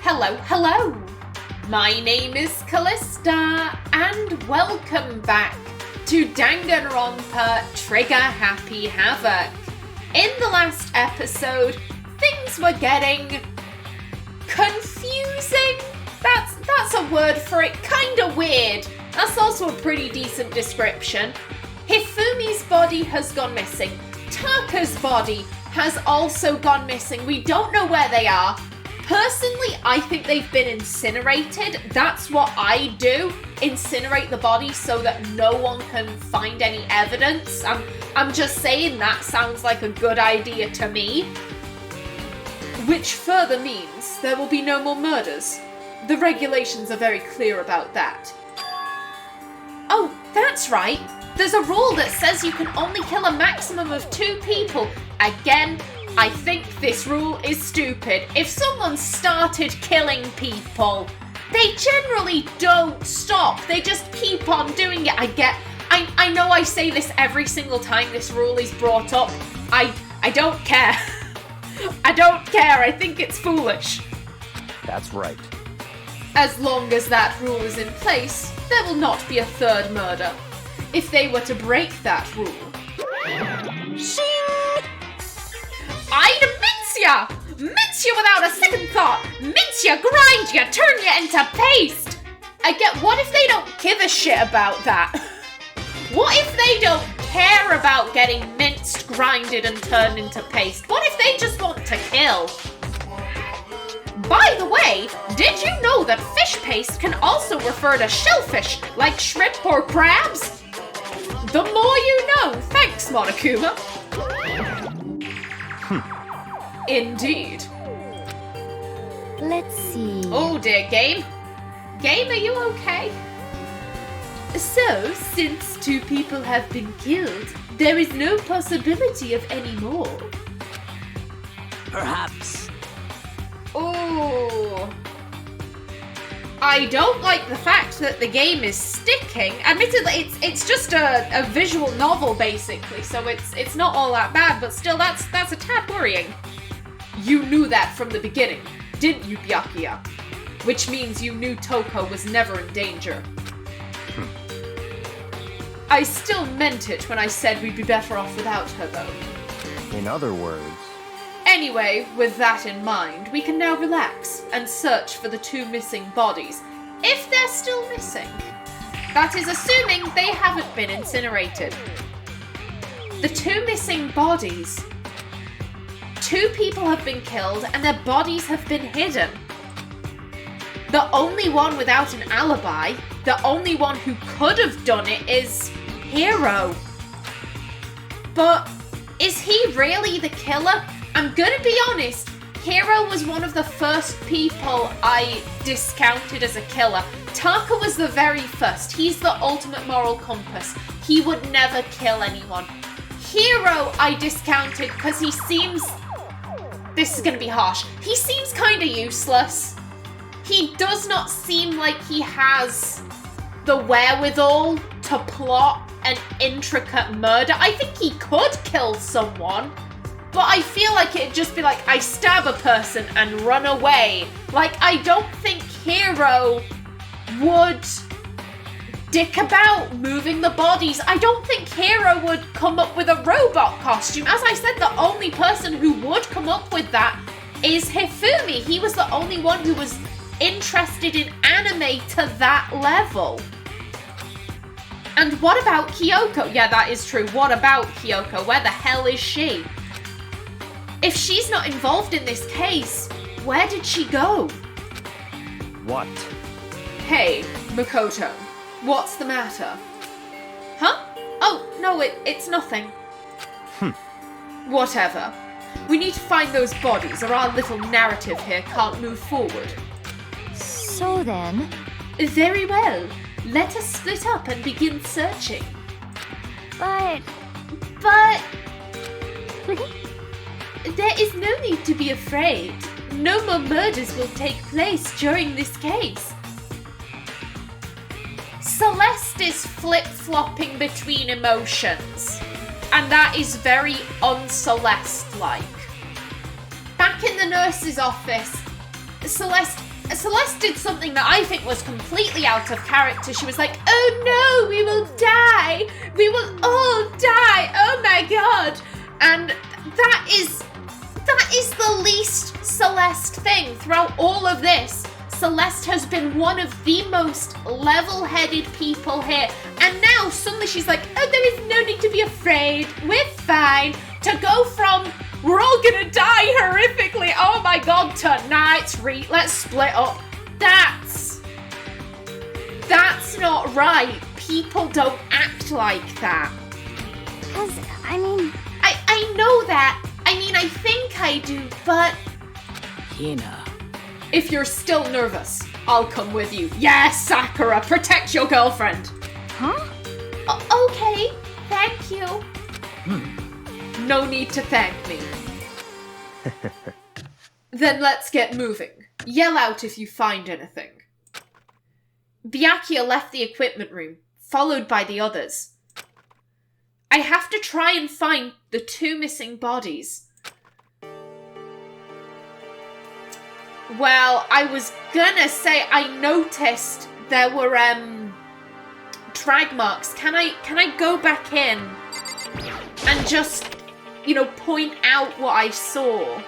Hello! My name is Callista, and welcome back to Danganronpa Trigger Happy Havoc. In the last episode, things were getting confusing. That's a word for it. Kinda weird. That's also a pretty decent description. Hifumi's body has gone missing. Taka's body has also gone missing. We don't know where they are. Personally, I think they've been incinerated. That's what I do. Incinerate the body so that no one can find any evidence. I'm just saying that sounds like a good idea to me. Which further means there will be no more murders. The regulations are very clear about that. Oh, that's right. There's a rule that says you can only kill a maximum of 2 people. Again, I think this rule is stupid. If someone started killing people, they generally don't stop. They just keep on doing it. I know I say this every single time this rule is brought up. I don't care. I don't care. I think it's foolish. That's right. As long as that rule is in place, there will not be a third murder. If they were to break that rule... Shing! I'd mince ya! Mince you without a second thought! Mince ya, grind ya, turn ya into paste! I get, what if they don't give a shit about that? What if they don't care about getting minced, grinded, and turned into paste? What if they just want to kill? By the way, did you know that fish paste can also refer to shellfish, like shrimp or crabs? The more you know. Thanks, Monokuma. Indeed. Let's see. Oh dear, Game. Game, are you okay? So, since 2 people have been killed, there is no possibility of any more. Perhaps. Oh. I don't like the fact that the game is sticking. Admittedly, it's just a visual novel, basically, so it's not all that bad, but still, that's a tad worrying. You knew that from the beginning, didn't you, Byakuya? Which means you knew Toko was never in danger. I still meant it when I said we'd be better off without her, though. In other words... Anyway, with that in mind, we can now relax and search for the 2 missing bodies, if they're still missing. That is assuming they haven't been incinerated. The 2 missing bodies. 2 people have been killed and their bodies have been hidden. The only one without an alibi, the only one who could have done it is Hiro. But is he really the killer? I'm gonna be honest, Hiro was one of the first people I discounted as a killer. Taka was the very first. He's the ultimate moral compass. He would never kill anyone. Hiro I discounted because he seems... This is gonna be harsh. He seems kinda useless. He does not seem like he has the wherewithal to plot an intricate murder. I think he could kill someone. But I feel like it'd just be like, I stab a person and run away. Like, I don't think Hiro would dick about moving the bodies. I don't think Hiro would come up with a robot costume. As I said, the only person who would come up with that is Hifumi. He was the only one who was interested in anime to that level. And what about Kyoko? Yeah, that is true. What about Kyoko? Where the hell is she? If she's not involved in this case, where did she go? What? Hey, Makoto, what's the matter? Huh? Oh, no, it's nothing. Whatever. We need to find those bodies or our little narrative here can't move forward. So then... Very well. Let us split up and begin searching. But... There is no need to be afraid. No more murders will take place during this case. Celeste is flip-flopping between emotions, and that is very un-Celeste-like. Back in the nurse's office, Celeste did something that I think was completely out of character. She was like, oh no, we will die. We will all die. Oh my god. And that is the least Celeste thing throughout all of this. Celeste has been one of the most level-headed people here. And now suddenly she's like, oh, there is no need to be afraid. We're fine. To go from, we're all gonna die horrifically, oh my god, to, nah, let's split up. That's not right. People don't act like that. Cause, I mean... I know that. I mean, I think I do, but... Hina. If you're still nervous, I'll come with you. Yes, Sakura, protect your girlfriend. Huh? Okay, thank you. No need to thank me. Then let's get moving. Yell out if you find anything. Byakuya left the equipment room, followed by the others. I have to try and find the 2 missing bodies. Well, I was gonna say I noticed there were drag marks. Can I go back in and just, you know, point out what I saw?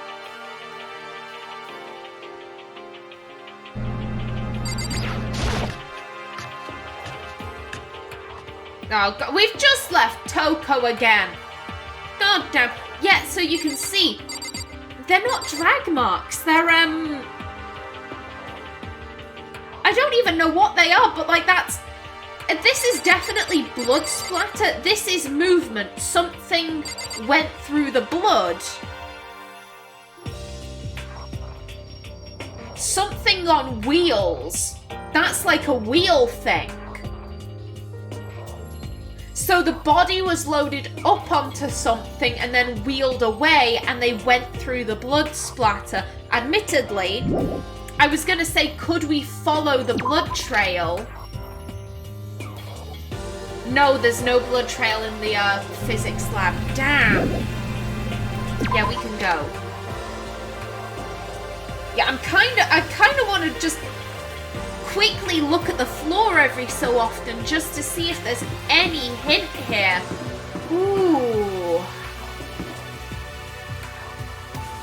Oh god, we've just left Toko again. God damn. Yeah, so you can see they're not drag marks. They're I don't even know what they are, but like this is definitely blood splatter. This is movement. Something went through the blood. Something on wheels. That's like a wheel thing. So the body was loaded up onto something and then wheeled away, and they went through the blood splatter. Admittedly, I was going to say, could we follow the blood trail? No, there's no blood trail in the physics lab. Damn. Yeah, we can go. Yeah, I kind of want to just quickly look at the floor every so often just to see if there's any hint here. Ooh.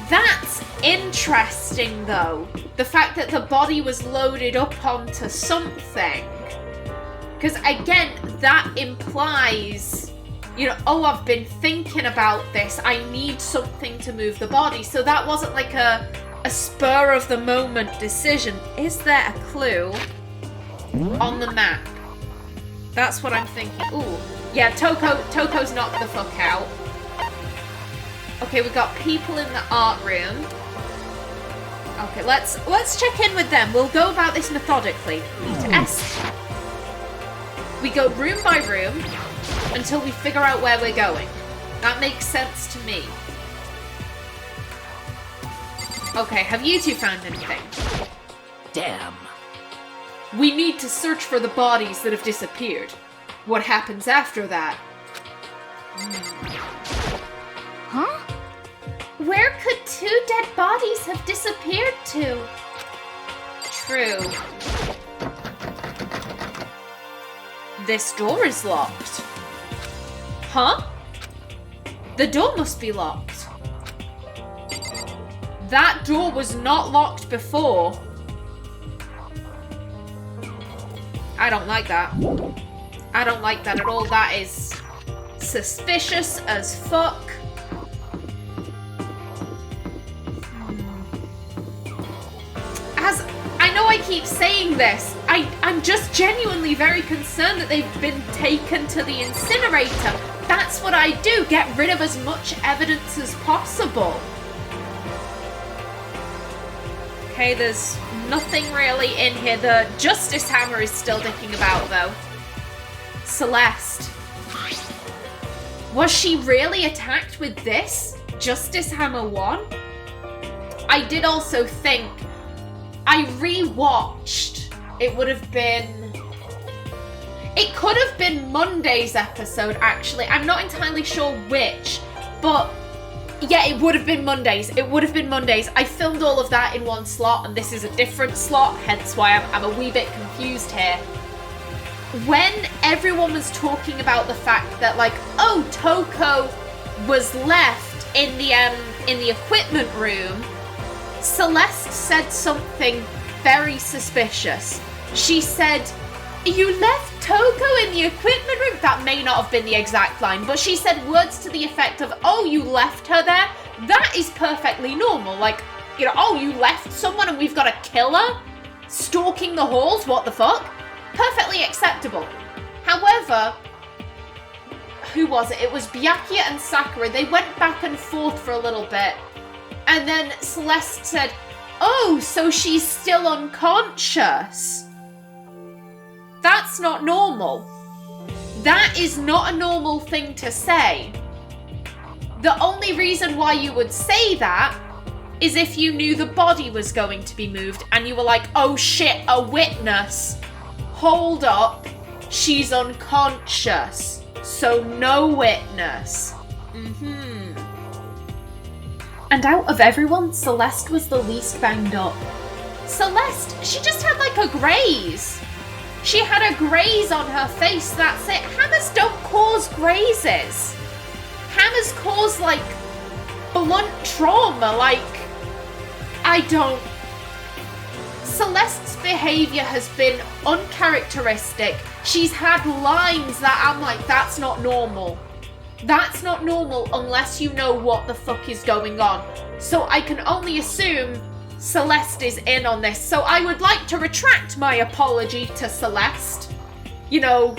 That's interesting, though. The fact that the body was loaded up onto something. Because, again, that implies, you know, oh, I've been thinking about this. I need something to move the body. So that wasn't like a spur-of-the-moment decision. Is there a clue on the map? That's what I'm thinking. Ooh. Yeah, Toko's knocked the fuck out. Okay, we've got people in the art room. Okay, let's check in with them. We'll go about this methodically. E to S. We go room by room until we figure out where we're going. That makes sense to me. Okay, have you two found anything? Damn. We need to search for the bodies that have disappeared. What happens after that? Huh? Where could 2 dead bodies have disappeared to? True. This door is locked. Huh? The door must be locked. That door was not locked before. I don't like that. I don't like that at all. That is suspicious as fuck. As I know I keep saying this, I'm just genuinely very concerned that they've been taken to the incinerator. That's what I do. Get rid of as much evidence as possible. Okay, there's nothing really in here. The Justice Hammer is still dicking about, though. Celeste. Was she really attacked with this? Justice Hammer 1? I did also think... I re-watched. It would have been... It could have been Monday's episode, actually. I'm not entirely sure which, but Yeah, it would have been Mondays. It would have been Mondays. I filmed all of that in one slot, and this is a different slot, hence why I'm a wee bit confused here. When everyone was talking about the fact that, like, oh, Toko was left in the equipment room, Celeste said something very suspicious. She said, "You left Toko in the equipment room?" That may not have been the exact line, but she said words to the effect of, "Oh, you left her there?" That is perfectly normal. Like, you know, oh, you left someone and we've got a killer stalking the halls? What the fuck? Perfectly acceptable. However, who was it? It was Byakuya and Sakura. They went back and forth for a little bit. And then Celeste said, "Oh, so she's still unconscious." That's not normal. That is not a normal thing to say. The only reason why you would say that is if you knew the body was going to be moved and you were like, "Oh shit, a witness. Hold up, she's unconscious, so no witness." And out of everyone, Celeste was the least banged up. Celeste, she just had like a graze. She had a graze on her face, that's it. Hammers don't cause grazes. Hammers cause, like, blunt trauma, like, I don't... Celeste's behaviour has been uncharacteristic. She's had lines that I'm like, that's not normal. That's not normal unless you know what the fuck is going on. So I can only assume Celeste is in on this. So I would like to retract my apology to Celeste. You know,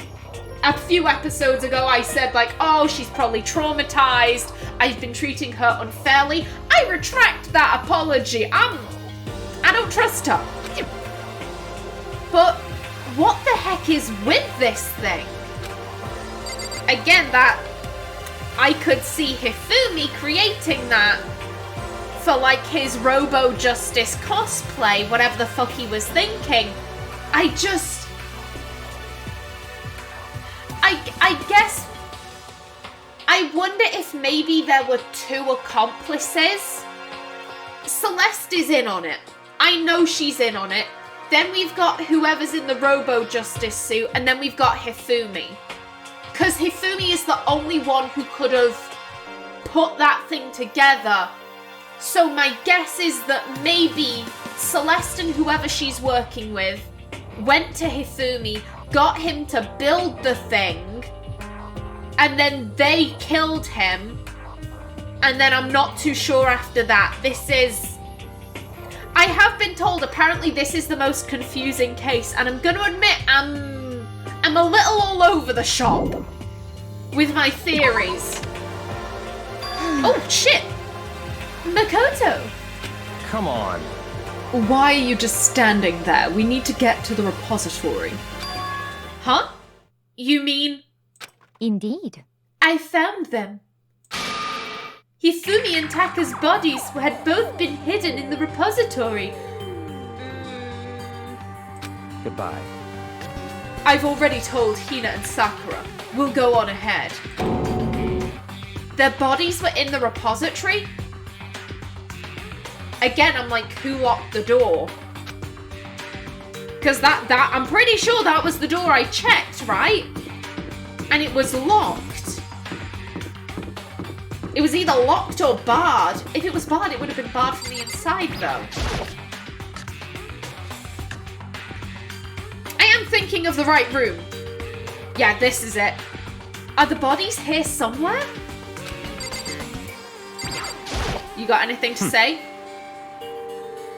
a few episodes ago I said like, oh, she's probably traumatized. I've been treating her unfairly. I retract that apology. I don't trust her. But what the heck is with this thing? Again, that I could see Hifumi creating that for like his Robo Justice cosplay, whatever the fuck he was thinking. I guess I wonder if maybe there were two accomplices. Celeste is in on it. I know she's in on it. Then we've got whoever's in the Robo Justice suit, and then we've got Hifumi. Because Hifumi is the only one who could have put that thing together. So my guess is that maybe Celeste and whoever she's working with went to Hifumi, got him to build the thing, and then they killed him. And then I'm not too sure after that. I have been told apparently this is the most confusing case, and I'm going to admit I'm a little all over the shop with my theories. Oh, shit! Makoto! Come on. Why are you just standing there? We need to get to the repository. Huh? You mean... Indeed. I found them. Hifumi and Taka's bodies had both been hidden in the repository. Goodbye. I've already told Hina and Sakura. We'll go on ahead. Their bodies were in the repository? Again, I'm like, who locked the door? Because that I'm pretty sure that was the door I checked, right? And it was locked. It was either locked or barred. If it was barred, it would have been barred from the inside, though. I am thinking of the right room. Yeah, this is it. Are the bodies here somewhere? You got anything to say?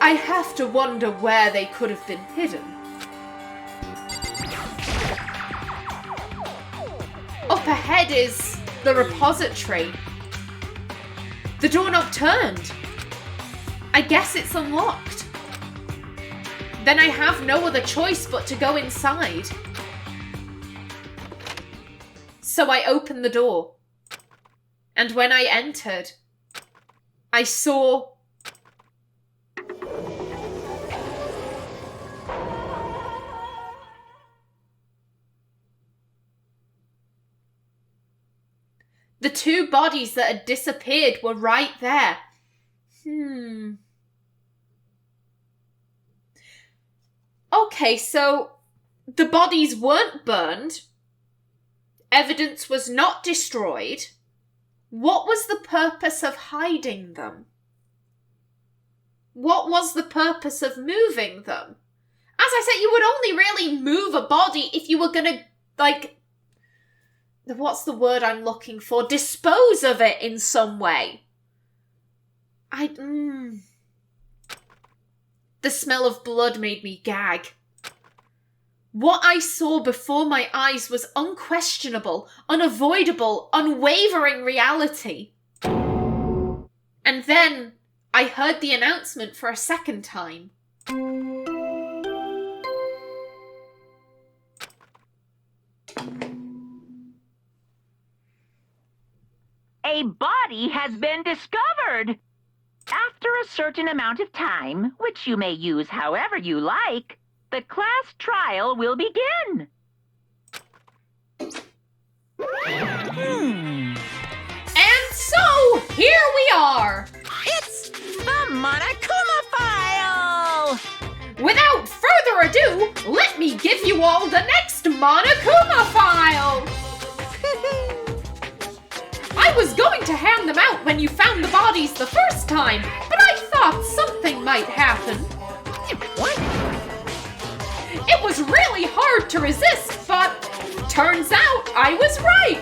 I have to wonder where they could have been hidden. Up ahead is the repository. The doorknob turned. I guess it's unlocked. Then I have no other choice but to go inside. So I opened the door. And when I entered, I saw... The two bodies that had disappeared were right there. Okay, so the bodies weren't burned. Evidence was not destroyed. What was the purpose of hiding them? What was the purpose of moving them? As I said, you would only really move a body if you were gonna, like, what's the word I'm looking for? Dispose of it in some way. The smell of blood made me gag. What I saw before my eyes was unquestionable, unavoidable, unwavering reality. And then I heard the announcement for a second time. A body has been discovered. After a certain amount of time, which you may use however you like, the class trial will begin. And so, here we are! It's the Monokuma file! Without further ado, let me give you all the next Monokuma file! I was going to hand them out when you found the bodies the first time, but I thought something might happen. What? It was really hard to resist, but turns out I was right.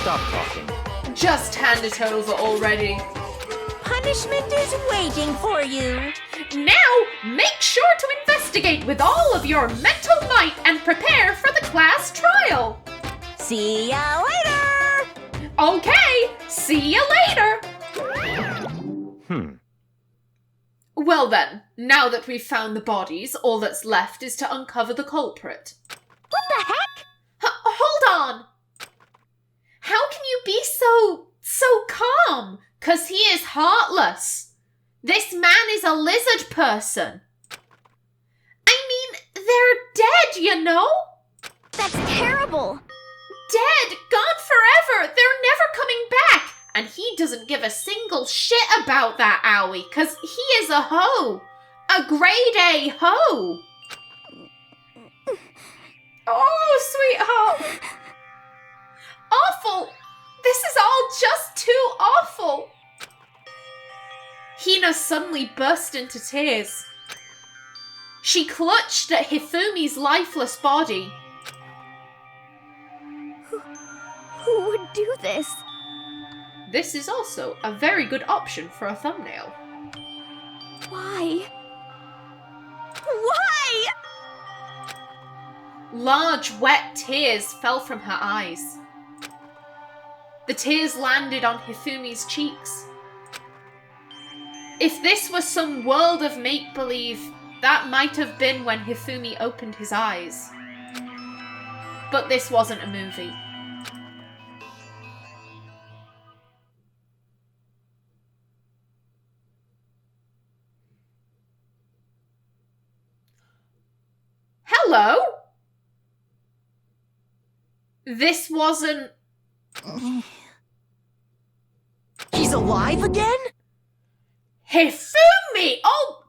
Stop talking. Just hand it over already. Punishment is waiting for you. Now, make sure to investigate with all of your mental might and prepare for the class trial. See ya later! Okay, see you later. Well then, now that we've found the bodies, all that's left is to uncover the culprit. What the heck? Hold on! How can you be so calm? 'Cause he is heartless. This man is a lizard person. I mean, they're dead, you know? That's terrible. Dead, gone forever, they're never coming back. And he doesn't give a single shit about that owie, 'cause he is a hoe. A grade A hoe. Oh, sweetheart. Awful. This is all just too awful. Hina suddenly burst into tears. She clutched at Hifumi's lifeless body. Who would do this? This is also a very good option for a thumbnail. Why? Why? Large, wet tears fell from her eyes. The tears landed on Hifumi's cheeks. If this was some world of make-believe, that might have been when Hifumi opened his eyes. But this wasn't a movie. Hello? This wasn't... He's alive again? Hifumi! Oh!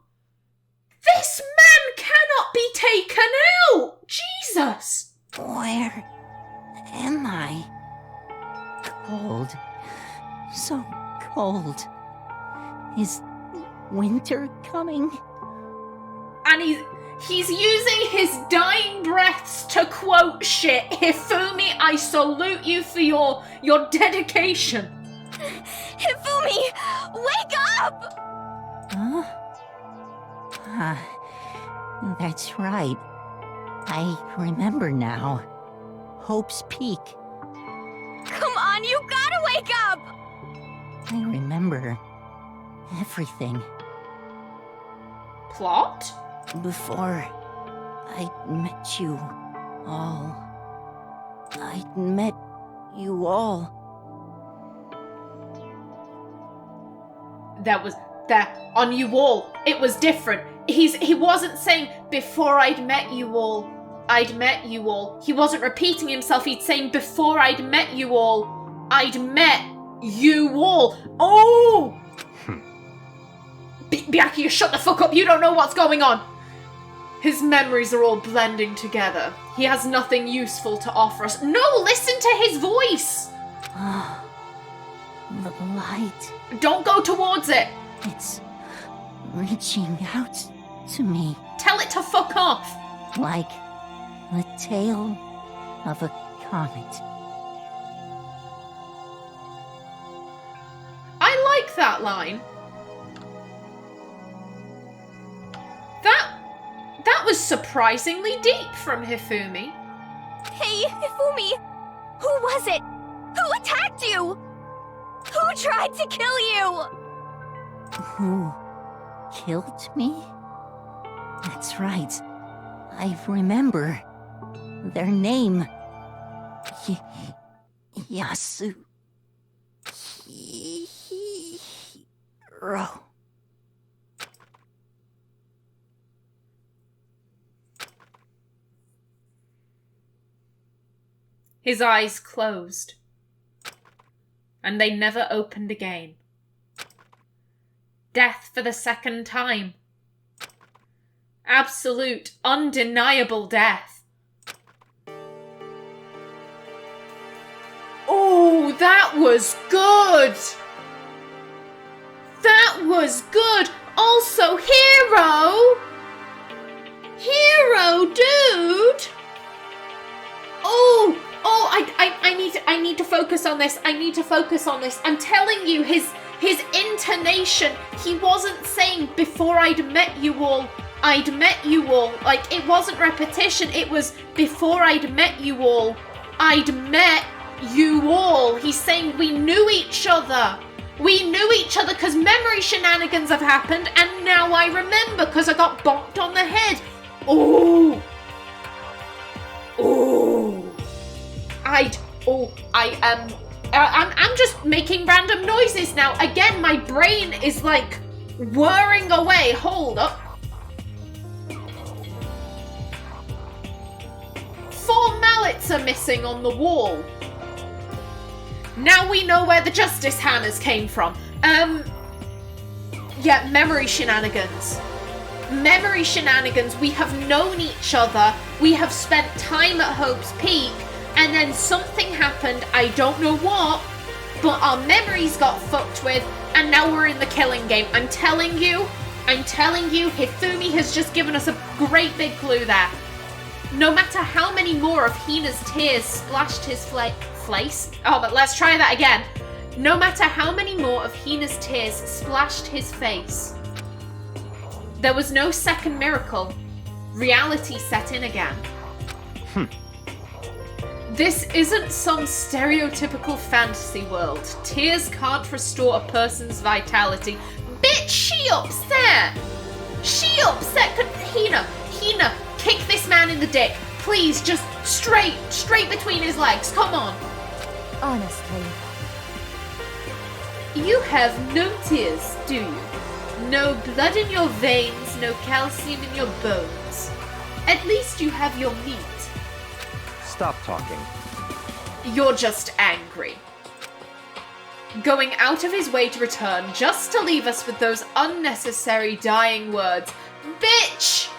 This man cannot be taken out! Jesus! Where am I? Cold. So cold. Is winter coming? And he's using his dying breaths to quote shit. Hifumi, I salute you for your dedication. Hifumi, wake up! Huh? That's right. I remember now. Hope's Peak. Come on, you gotta wake up! I remember everything. Plot? Before I met you all. I met you all. That on you all. It was different. He wasn't saying before I'd met you all. I'd met you all. He wasn't repeating himself. He'd saying before I'd met you all. I'd met you all. Oh! Byakuya, shut the fuck up, you don't know what's going on! His memories are all blending together. He has nothing useful to offer us. No, listen to his voice! The light. Don't go towards it! It's reaching out to me. Tell it to fuck off! Like the tail of a comet. I like that line. That was surprisingly deep from Hifumi. Hey, Hifumi! Who was it? Who attacked you? Who tried to kill you? Who killed me? That's right. I remember. Their name. Yasu. Hiro. His eyes closed, and they never opened again. Death for the second time. Absolute, undeniable death. Oh, that was good! That was good! Also, Hiro! Hiro, dude! Oh, I need to focus on this. I need to focus on this. I'm telling you, his intonation, he wasn't saying before I'd met you all. Like, it wasn't repetition. It was before I'd met you all. I'd met you all. He's saying we knew each other. We knew each other because memory shenanigans have happened, and now I remember because I got bonked on the head. Oh. I'm just making random noises now. Again, my brain is like whirring away. Hold up. 4 mallets are missing on the wall. Now we know where the justice hammers came from. Yeah, memory shenanigans. Memory shenanigans. We have known each other. We have spent time at Hope's Peak. And then something happened, I don't know what, but our memories got fucked with, and now we're in the killing game. I'm telling you, Hifumi has just given us a great big clue there. No matter how many more of Hina's tears splashed his face. Oh, but let's try that again. No matter how many more of Hina's tears splashed his face, there was no second miracle. Reality set in again. This isn't some stereotypical fantasy world. Tears can't restore a person's vitality. Bitch, she upset! She upset! Hina, kick this man in the dick. Please, just straight between his legs. Come on. Honestly. You have no tears, do you? No blood in your veins, no calcium in your bones. At least you have your meat. Stop talking. You're just angry. Going out of his way to return just to leave us with those unnecessary dying words. Bitch!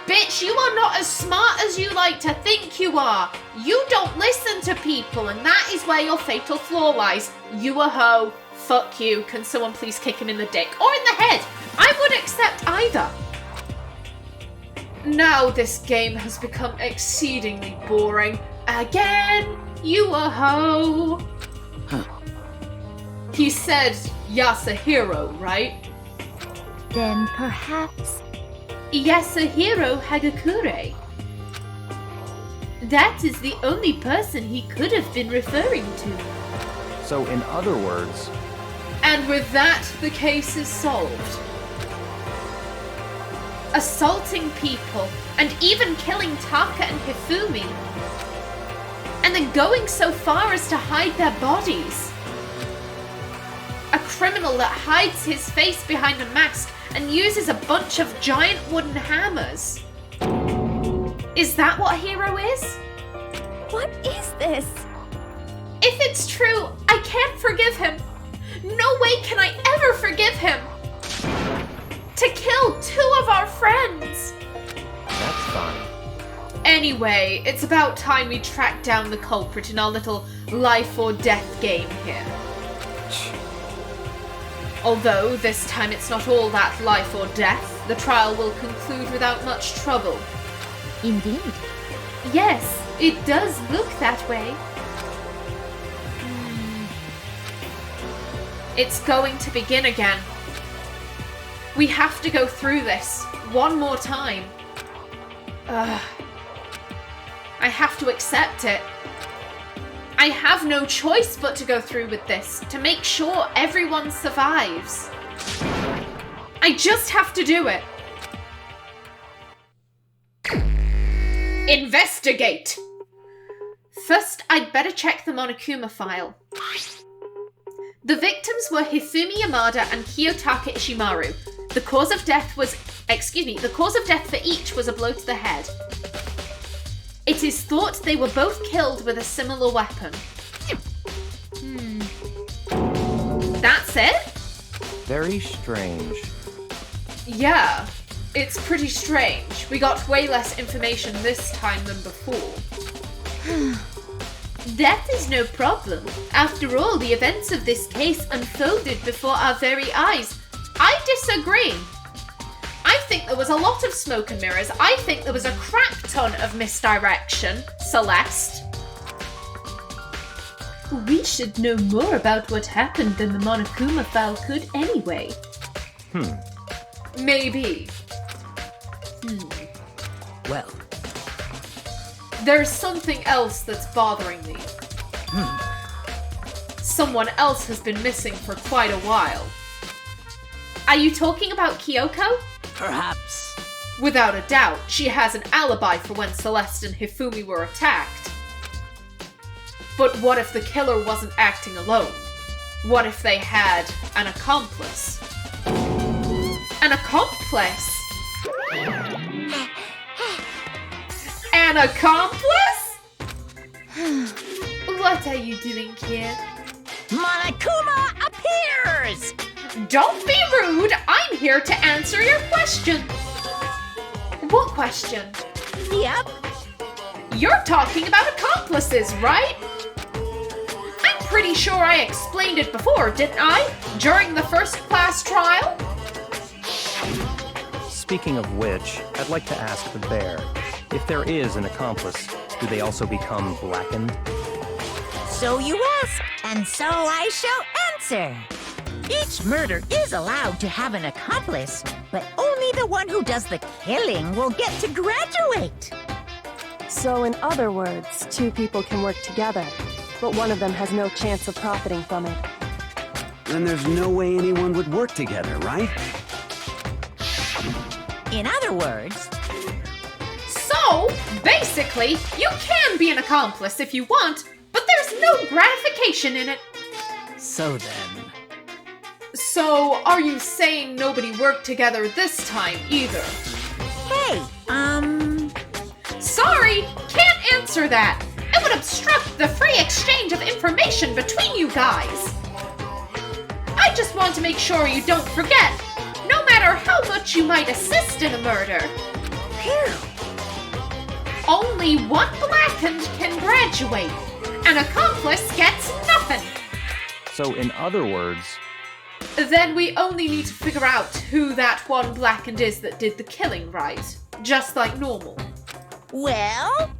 Bitch, you are not as smart as you like to think you are. You don't listen to people, and that is where your fatal flaw lies. You a hoe. Fuck you. Can someone please kick him in the dick? Or in the head? I would accept either. Now this game has become exceedingly boring. Again, you a hoe. He said Yasuhiro, right? Then perhaps... Yasuhiro Hagakure. That is the only person he could have been referring to. So in other words... And with that, the case is solved. Assaulting people, and even killing Taka and Hifumi. And then going so far as to hide their bodies. A criminal that hides his face behind a mask and uses a bunch of giant wooden hammers. Is that what Hiro is? What is this? If it's true, I can't forgive him. No way can I ever forgive him. To kill 2 of our friends. That's fine. Anyway, it's about time we track down the culprit in our little life or death game here. Although, this time it's not all that life or death, the trial will conclude without much trouble. Indeed. Yes, it does look that way. It's going to begin again. We have to go through this one more time. I have to accept it. I have no choice but to go through with this, to make sure everyone survives. I just have to do it. Investigate! First, I'd better check the Monokuma file. The victims were Hifumi Yamada and Kiyotaka Ishimaru. The cause of death for each was a blow to the head. It is thought they were both killed with a similar weapon. That's it? Very strange. Yeah, it's pretty strange. We got way less information this time than before. That is no problem. After all, the events of this case unfolded before our very eyes. I disagree. I think there was a lot of smoke and mirrors. I think there was a crap ton of misdirection, Celeste. We should know more about what happened than the Monokuma file could anyway. Maybe. Well, there's something else that's bothering me. Someone else has been missing for quite a while. Are you talking about Kyoko? perhaps. Without a doubt, she has an alibi for when Celeste and Hifumi were attacked. But what if the killer wasn't acting alone? What if they had an accomplice? An accomplice? An accomplice? What are you doing here? Monokuma appears! Don't be rude! I'm here to answer your question. What question? Yep. You're talking about accomplices, right? I'm pretty sure I explained it before, didn't I? During the first class trial? Speaking of which, I'd like to ask the bear, if there is an accomplice, do they also become blackened? So you ask, and so I shall answer. Each murder is allowed to have an accomplice, but only the one who does the killing will get to graduate. So in other words, 2 people can work together, but one of them has no chance of profiting from it. Then there's no way anyone would work together, right? In other words, So, basically, you can be an accomplice if you want, but there's no gratification in it. So then, So, are you saying nobody worked together this time either? hey, Sorry, can't answer that. It would obstruct the free exchange of information between you guys. I just want to make sure you don't forget, no matter how much you might assist in a murder, phew. only one blackened can graduate. An accomplice gets nothing. So in other words, Then we only need to figure out who that one blackened is that did the killing, right? Just like normal. Well,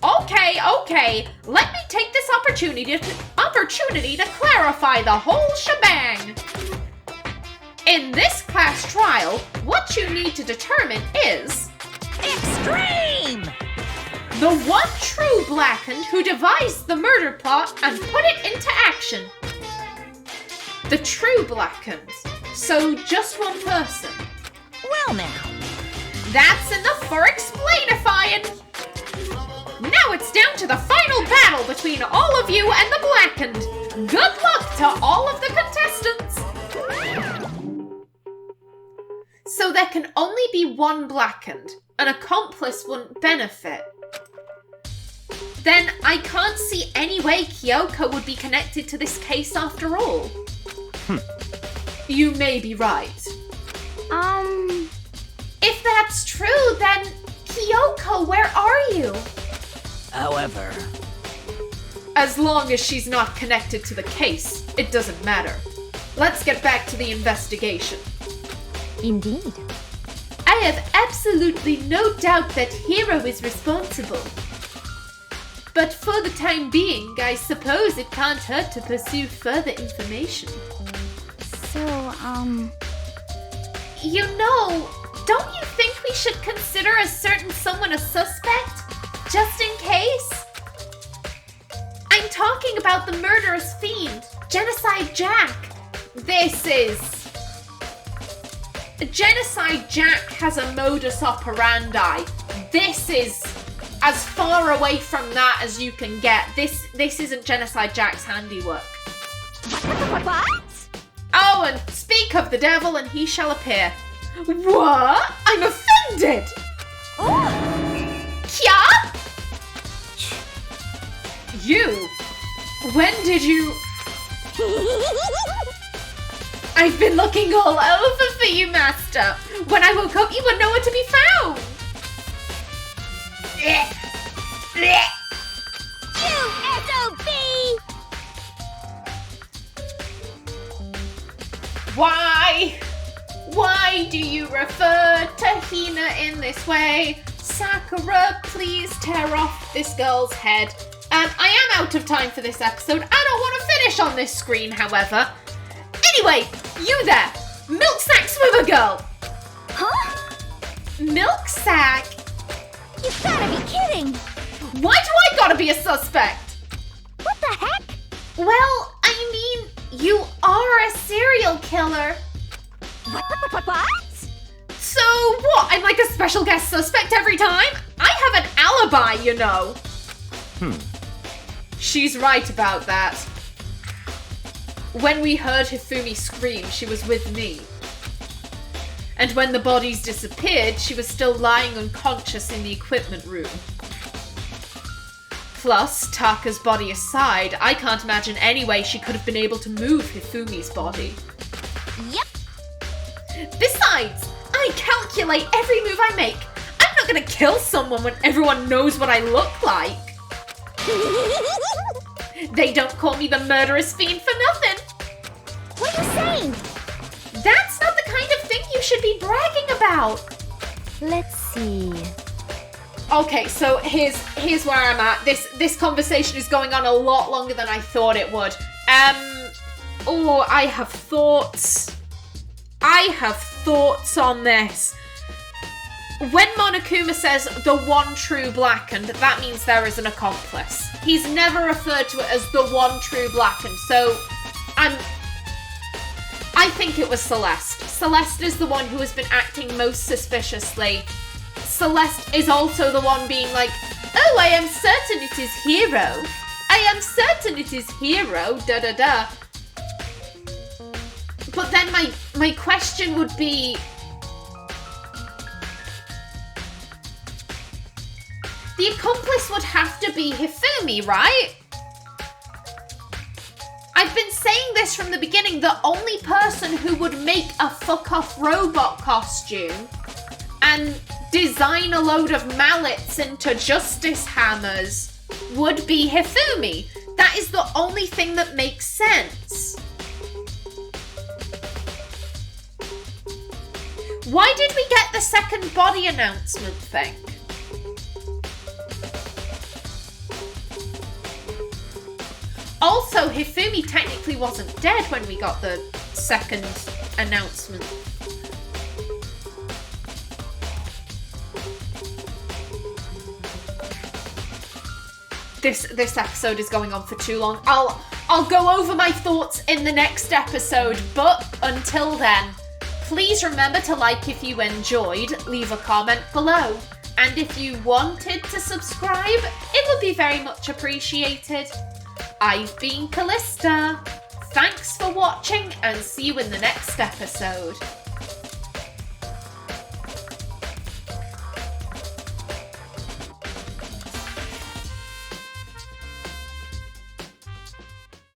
Okay. Let me take this opportunity to clarify the whole shebang. In this class trial, what you need to determine is extreme! the one true blackened who devised the murder plot and put it into action. The true blackened. So just one person. Well now, That's enough for explainifying. Now it's down to the final battle between all of you and the blackened. Good luck to all of the contestants. So there can only be one blackened. An accomplice wouldn't benefit. then I can't see any way Kyoko would be connected to this case after all. You may be right. If that's true, then Kyoko, where are you? However, As long as she's not connected to the case, it doesn't matter. Let's get back to the investigation. Indeed. I have absolutely no doubt that Hiro is responsible. But for the time being, I suppose it can't hurt to pursue further information. So, You know, don't you think we should consider a certain someone a suspect? Just in case? I'm talking about the murderous fiend, Genocide Jack. Genocide Jack has a modus operandi. This is as far away from that as you can get. This isn't Genocide Jack's handiwork. what? Oh, and speak of the devil and he shall appear. What? I'm offended! Kya? You? When did you... I've been looking all over for you, Master. When I woke up, you were nowhere to be found. SOB! Why do you refer to Hina in this way? Sakura, please tear off this girl's head. I am out of time for this episode. I don't want to finish on this screen, however. Anyway, you there, Milk Sack Swimmer Girl. Huh? Milk Sack? You gotta be kidding! Why do I gotta be a suspect? What the heck? Well, I mean, you are a serial killer. What? So what? I'm like a special guest suspect every time? I have an alibi, you know. She's right about that. When we heard Hifumi scream, she was with me. And when the bodies disappeared, she was still lying unconscious in the equipment room. Plus, Taka's body aside, I can't imagine any way she could have been able to move Hifumi's body. Yep. Besides, I calculate every move I make. I'm not gonna kill someone when everyone knows what I look like. They don't call me the murderous fiend for nothing. What are you saying? That's not the kind of thing you should be bragging about. Let's see. Okay, so here's where I'm at. This conversation is going on a lot longer than I thought it would. I have thoughts. I have thoughts on this. When Monokuma says the one true Blackened, that means there is an accomplice. He's never referred to it as the one true Blackened, so I think it was Celeste. Celeste is the one who has been acting most suspiciously. Celeste is also the one being like, oh, I am certain it is Hiro. I am certain it is Hiro, da-da-da. But then my question would be, the accomplice would have to be Hifumi, right? I've been saying this from the beginning, the only person who would make a fuck-off robot costume and design a load of mallets into justice hammers would be Hifumi. That is the only thing that makes sense. Why did we get the second body announcement thing? Also, Hifumi technically wasn't dead when we got the second announcement. This episode is going on for too long. I'll go over my thoughts in the next episode, but until then, please remember to like if you enjoyed, leave a comment below. And if you wanted to subscribe, it would be very much appreciated. I've been Callista. Thanks for watching and see you in the next episode.